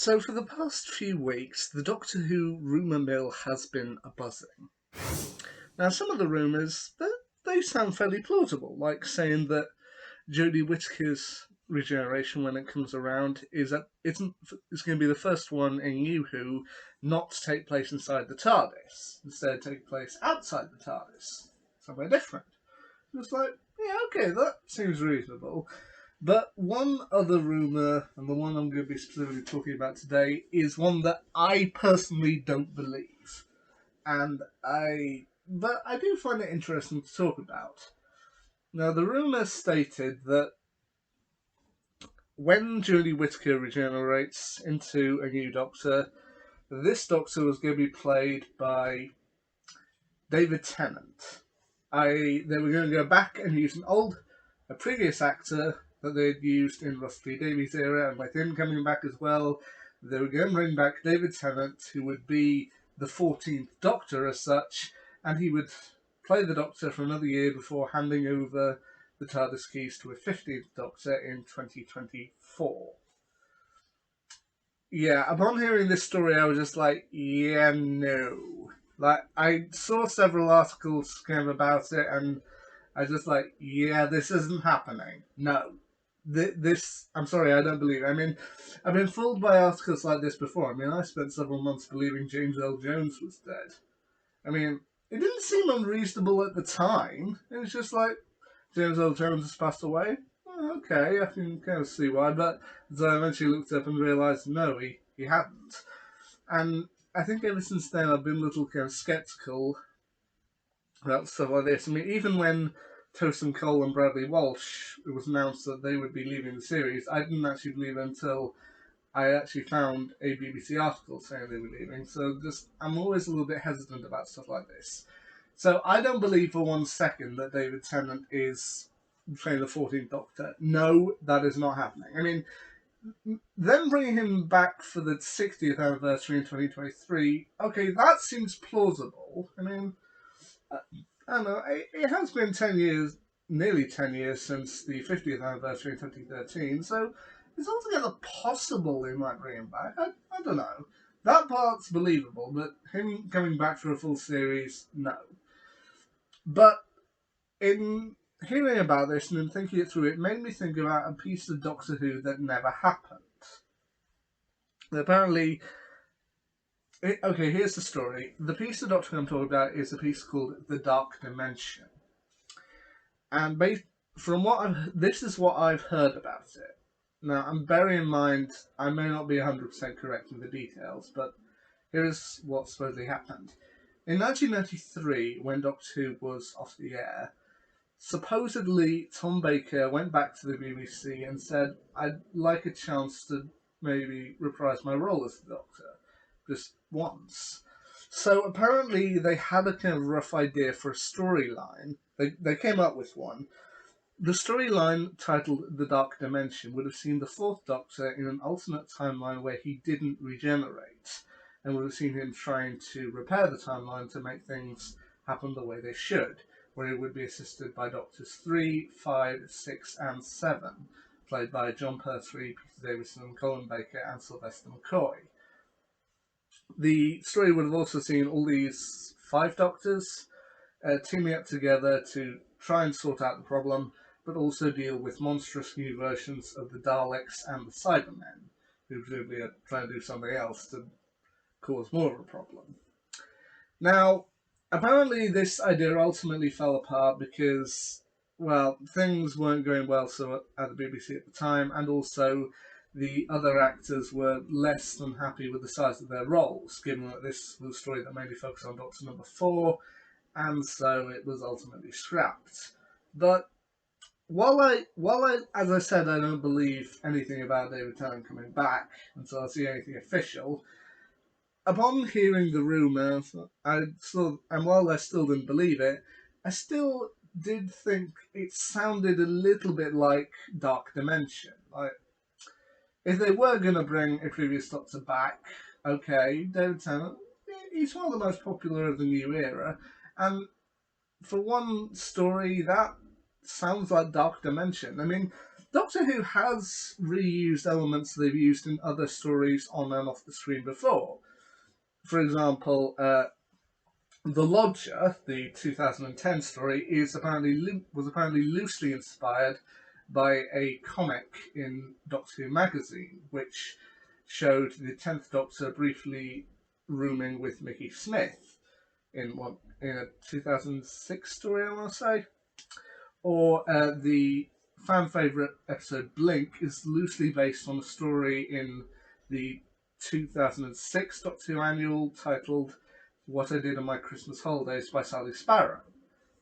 So for the past few weeks, the Doctor Who rumour mill has been a-buzzing. Now, some of the rumours, they sound fairly plausible, like saying that Jodie Whittaker's regeneration, when it comes around, is going to be the first one in New Who not to take place inside the TARDIS, instead take place outside the TARDIS, somewhere different. It's like, yeah, okay, that seems reasonable. But one other rumour, and the one I'm going to be specifically talking about today, is one that I personally don't believe. But I do find it interesting to talk about. Now, the rumour stated that when Jodie Whittaker regenerates into a new Doctor, this Doctor was going to be played by David Tennant. They were going to go back and use a previous actor that they'd used in Russell T Davies' era, and with him coming back as well, they were going to bring back David Tennant, who would be the 14th Doctor as such, and he would play the Doctor for another year before handing over the TARDIS keys to a 15th Doctor in 2024. Yeah, upon hearing this story, I was just like, yeah, no. Like, I saw several articles about it, and I was just like, yeah, this isn't happening. No. I'm sorry, I don't believe it. I mean, I've been fooled by articles like this before. I mean, I spent several months believing James L. Jones was dead. I mean, it didn't seem unreasonable at the time. It was just like, James L. Jones has passed away. Oh, okay, I can kind of see why. But as I eventually looked up and realised, no, he hadn't. And I think ever since then, I've been a little kind of sceptical about stuff like this. I mean, even when Tosin Cole and Bradley Walsh, it was announced that they would be leaving the series, I didn't actually believe it until I actually found a BBC article saying they were leaving. So I'm always a little bit hesitant about stuff like this. So I don't believe for 1 second that David Tennant is playing the 14th Doctor. No, that is not happening. I mean, them bringing him back for the 60th anniversary in 2023, okay, that seems plausible. I mean, I don't know, it has been 10 years, nearly 10 years since the 50th anniversary in 2013, so it's altogether possible they might bring him back. I don't know. That part's believable, but him coming back for a full series, no. But in hearing about this and in thinking it through, it made me think about a piece of Doctor Who that never happened. Apparently, okay, here's the story. The piece of Doctor Who I'm talking about is a piece called The Dark Dimension. And this is what I've heard about it. Now, I'm bearing in mind, I may not be 100% correct in the details, but here is what supposedly happened. In 1993, when Doctor Who was off the air, supposedly Tom Baker went back to the BBC and said, I'd like a chance to maybe reprise my role as the Doctor, just once. So apparently they had a kind of rough idea for a storyline. They came up with one. The storyline, titled The Dark Dimension, would have seen the Fourth Doctor in an alternate timeline where he didn't regenerate, and would have seen him trying to repair the timeline to make things happen the way they should, where he would be assisted by Doctors 3, 5, 6, and 7, played by John Pertwee, Peter Davison, Colin Baker, and Sylvester McCoy. The story would have also seen all these 5 Doctors teaming up together to try and sort out the problem, but also deal with monstrous new versions of the Daleks and the Cybermen, who presumably are trying to do something else to cause more of a problem. Now, apparently this idea ultimately fell apart because, well, things weren't going well at the BBC at the time, and also the other actors were less than happy with the size of their roles, given that this was a story that mainly focused on Doctor Number 4, and so it was ultimately scrapped. But while I, as I said, I don't believe anything about David Tennant coming back until I see anything official, upon hearing the rumour, and while I still didn't believe it, I still did think it sounded a little bit like Dark Dimension. Like, if they were going to bring a previous Doctor back, okay, David Tennant, he's one of the most popular of the new era, and for one story, that sounds like Dark Dimension. I mean, Doctor Who has reused elements they've used in other stories on and off the screen before. For example, The Lodger, the 2010 story, was apparently loosely inspired by a comic in Doctor Who magazine, which showed the 10th Doctor briefly rooming with Mickey Smith in a 2006 story, I want to say. Or the fan favourite episode Blink is loosely based on a story in the 2006 Doctor Who annual titled What I Did on My Christmas Holidays by Sally Sparrow.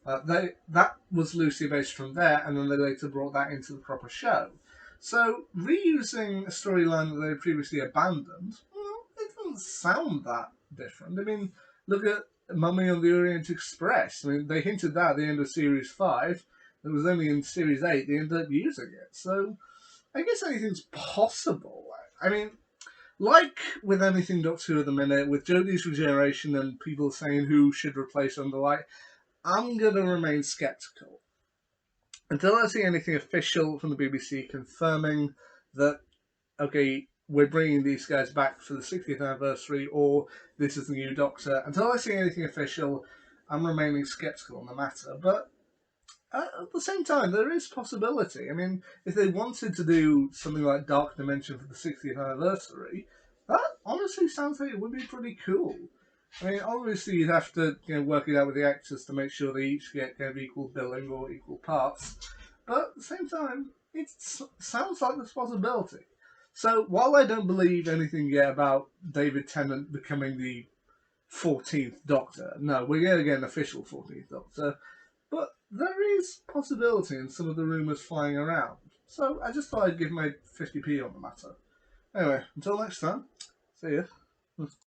That was loosely based from there, and then they later brought that into the proper show. So reusing a storyline that they previously abandoned, well, it doesn't sound that different. I mean, look at Mummy on the Orient Express. I mean, they hinted that at the end of Series 5. It was only in Series 8 they ended up using it. So I guess anything's possible. I mean, like with anything Doctor Who at the minute, with Jodie's regeneration and people saying who should replace her and the like, I'm going to remain sceptical. Until I see anything official from the BBC confirming that, okay, we're bringing these guys back for the 60th anniversary or this is the new Doctor, until I see anything official, I'm remaining sceptical on the matter. But at the same time, there is possibility. I mean, if they wanted to do something like Dark Dimension for the 60th anniversary, that honestly sounds like it would be pretty cool. I mean, obviously you'd have to work it out with the actors to make sure they each get kind of equal billing or equal parts. But at the same time, it sounds like there's possibility. So while I don't believe anything yet about David Tennant becoming the 14th Doctor, no, we're going to get an official 14th Doctor, but there is possibility in some of the rumours flying around. So I just thought I'd give my 50p on the matter. Anyway, until next time, see ya.